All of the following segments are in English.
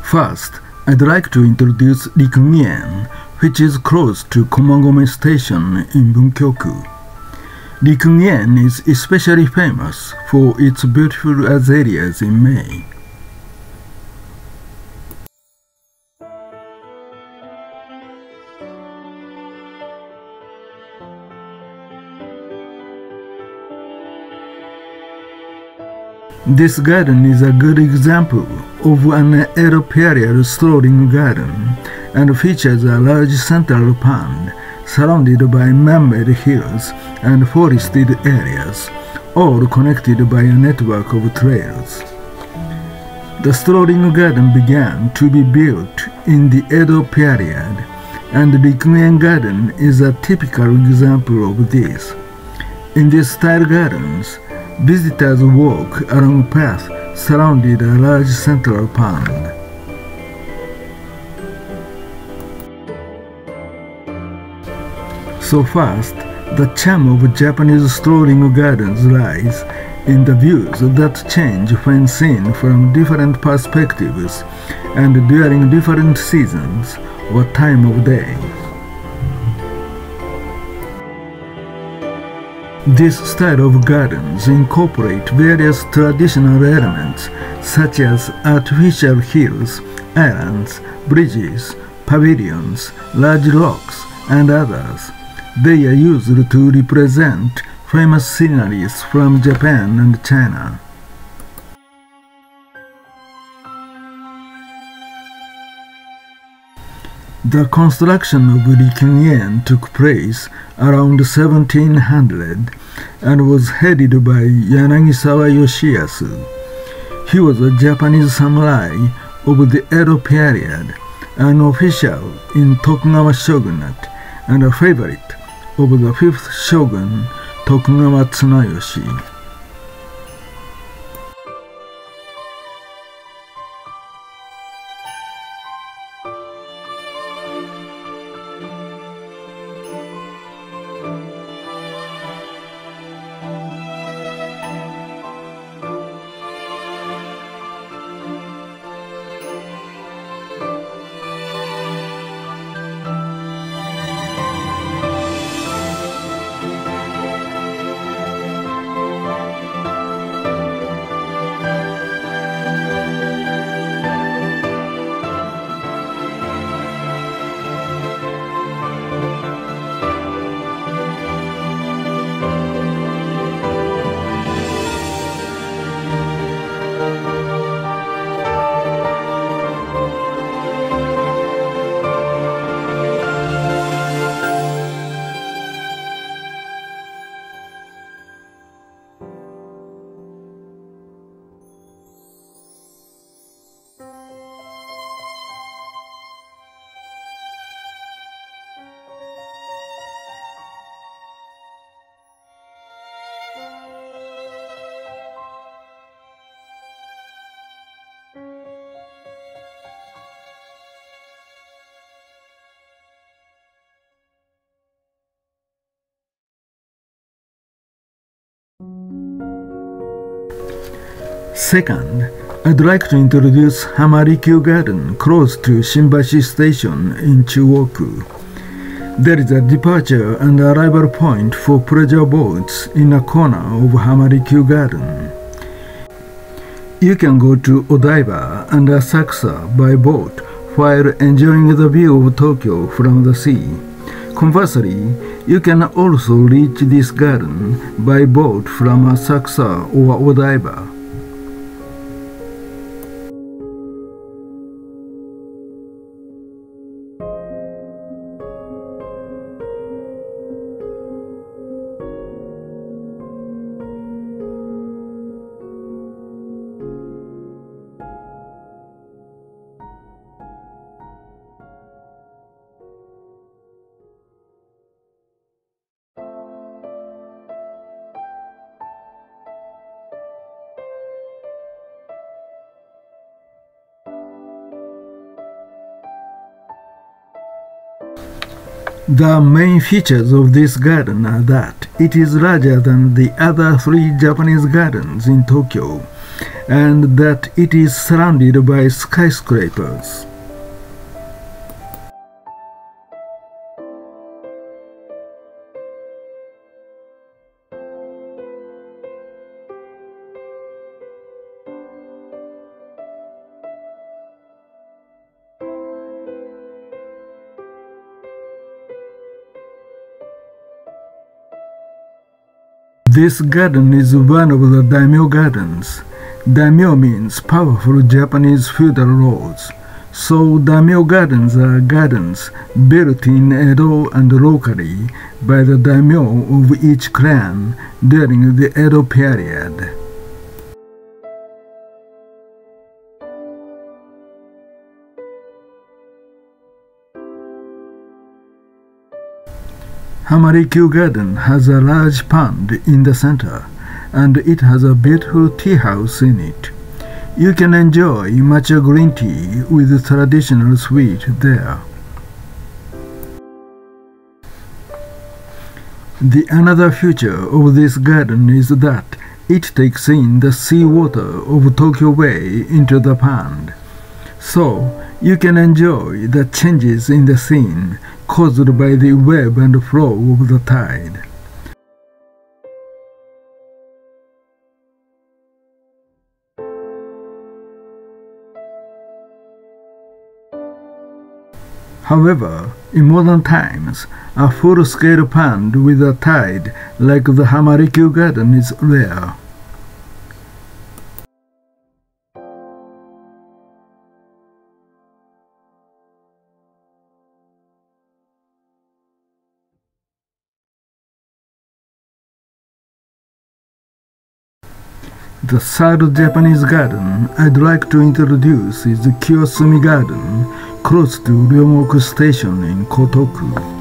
First, I'd like to introduce Rikugien, which is close to Komagome Station in Bunkyo-ku. Rikugien is especially famous for its beautiful azaleas in May. This garden is a good example of an Edo Period strolling garden and features a large central pond surrounded by man-made hills and forested areas, all connected by a network of trails. The strolling garden began to be built in the Edo period, and Rikugien Garden is a typical example of this. In these style gardens, visitors walk along paths surrounding a large central pond. So first, the charm of Japanese strolling gardens lies in the views that change when seen from different perspectives and during different seasons or time of day. This style of gardens incorporate various traditional elements such as artificial hills, islands, bridges, pavilions, large rocks, and others. They are used to represent famous sceneries from Japan and China. The construction of Rikugien took place around 1700 and was headed by Yanagisawa Yoshiyasu. He was a Japanese samurai of the Edo period, an official in Tokugawa shogunate, and a favorite of the 5th shogun Tokugawa Tsunayoshi. Second, I'd like to introduce Hamari Garden close to Shinbashi Station in Chuoku. There is a departure and arrival point for pleasure boats in a corner of Hamari Garden. You can go to Odaiba and Asakusa by boat while enjoying the view of Tokyo from the sea. Conversely, you can also reach this garden by boat from Asakusa or Odaiba. The main features of this garden are that it is larger than the other 3 Japanese gardens in Tokyo, and that it is surrounded by skyscrapers. This garden is one of the Daimyo gardens. Daimyo means powerful Japanese feudal lords, so Daimyo gardens are gardens built in Edo and locally by the Daimyo of each clan during the Edo period. Hamari Garden has a large pond in the center, and it has a beautiful tea house in it. You can enjoy matcha green tea with traditional sweet there. The another feature of this garden is that it takes in the seawater of Tokyo Bay into the pond, so you can enjoy the changes in the scene caused by the wave and flow of the tide. However, in modern times, a full-scale pond with a tide like the Hamari Garden is rare. The third Japanese garden I'd like to introduce is the Kyoto Garden, close to Rikugien Station in Kyoto-ku.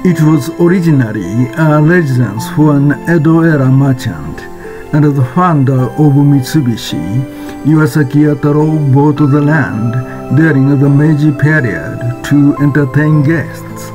It was originally a residence for an Edo-era merchant, and the founder of Mitsubishi, Iwasaki Ataro, bought the land during the Meiji period to entertain guests.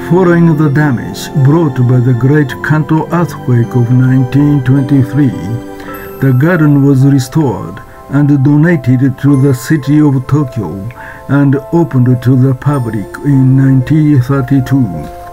Following the damage brought by the Great Kanto earthquake of 1923, the garden was restored and donated to the city of Tokyo and opened to the public in 1932.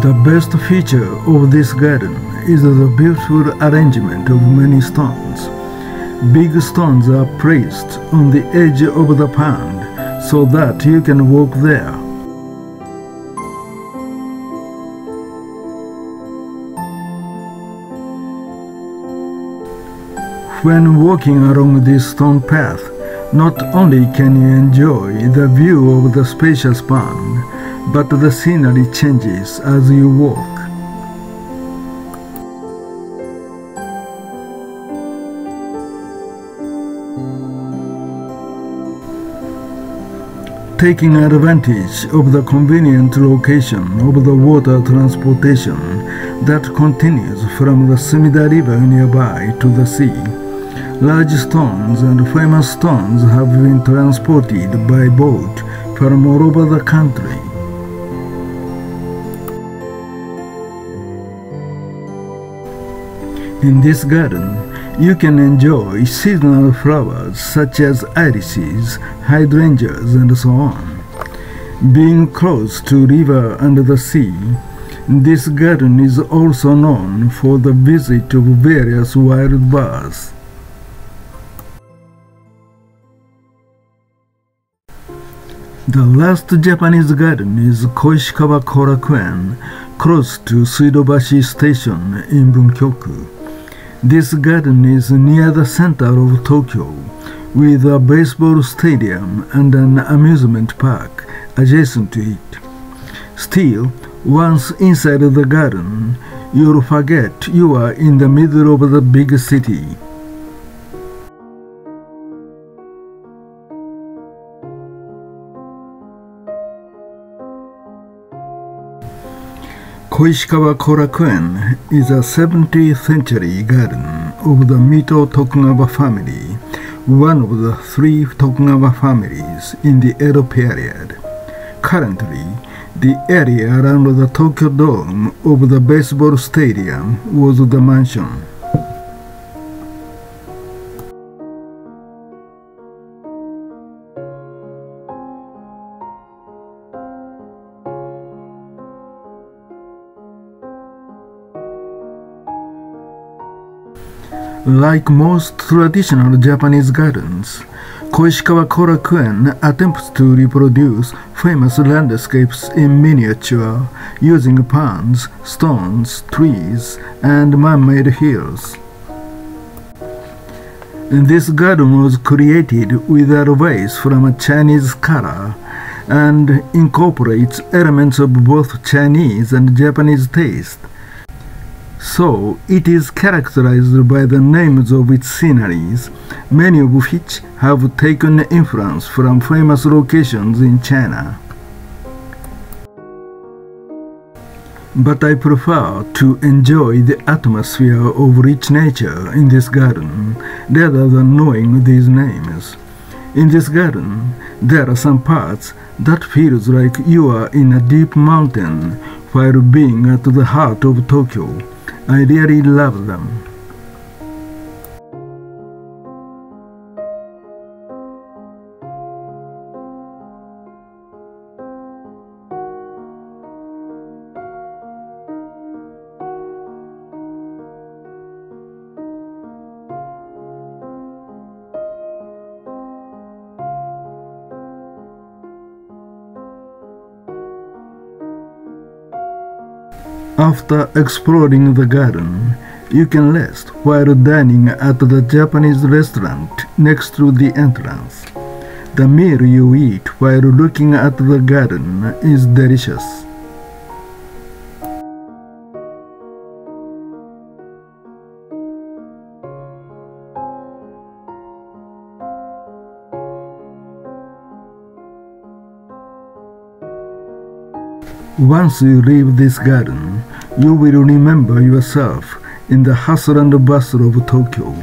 The best feature of this garden is the beautiful arrangement of many stones. Big stones are placed on the edge of the pond so that you can walk there. When walking along this stone path, not only can you enjoy the view of the spacious pond, but the scenery changes as you walk. Taking advantage of the convenient location of the water transportation that continues from the Sumida River nearby to the sea, Large stones and famous stones have been transported by boat from all over the country. In this garden, you can enjoy seasonal flowers such as irises, hydrangeas, and so on. Being close to river and the sea, this garden is also known for the visit of various wild birds. The last Japanese garden is Koishikawa Korakuen, close to Suidobashi Station in Bunkyo-ku. This garden is near the center of Tokyo, with a baseball stadium and an amusement park adjacent to it. Still, once inside the garden, you'll forget you are in the middle of the big city. Koishikawa Korakuen is a 17th century garden of the Mito Tokugawa family, one of the 3 Tokugawa families in the Edo period. Currently, the area around the Tokyo Dome of the baseball stadium was the mansion. Like most traditional Japanese gardens, Koishikawa Korakuen attempts to reproduce famous landscapes in miniature using ponds, stones, trees, and man-made hills. This garden was created with advice from a Chinese scholar and incorporates elements of both Chinese and Japanese taste. So, it is characterized by the names of its sceneries, many of which have taken influence from famous locations in China. But I prefer to enjoy the atmosphere of rich nature in this garden, rather than knowing these names. In this garden, there are some parts that feels like you are in a deep mountain while being at the heart of Tokyo. I really love them. After exploring the garden, you can rest while dining at the Japanese restaurant next to the entrance. The meal you eat while looking at the garden is delicious. Once you leave this garden, you will remember yourself in the hustle and bustle of Tokyo.